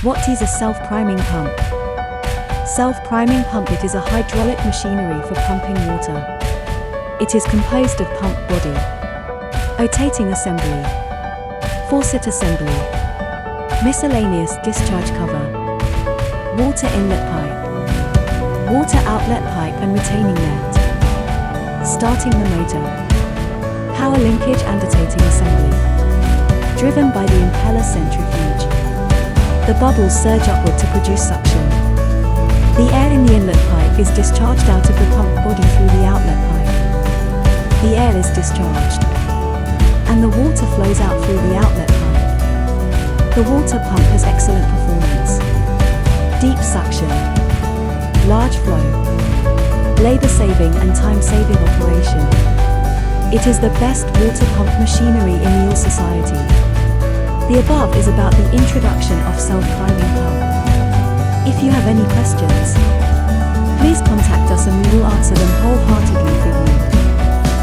What is a self-priming pump? Self-priming pump. It is a hydraulic machinery for pumping water. It is composed of pump body, rotating assembly, faucet assembly, miscellaneous discharge cover, water inlet pipe, water outlet pipe and retaining net, starting the motor, power linkage and rotating assembly, driven by the impeller centrifuge. The bubbles surge upward to produce suction. The air in the inlet pipe is discharged out of the pump body through the outlet pipe. The air is discharged, and the water flows out through the outlet pipe. The water pump has excellent performance, deep suction, large flow, labor-saving and time-saving operation. It is the best water pump machinery in your society. The above is about the introduction of self-priming pump. If you have any questions,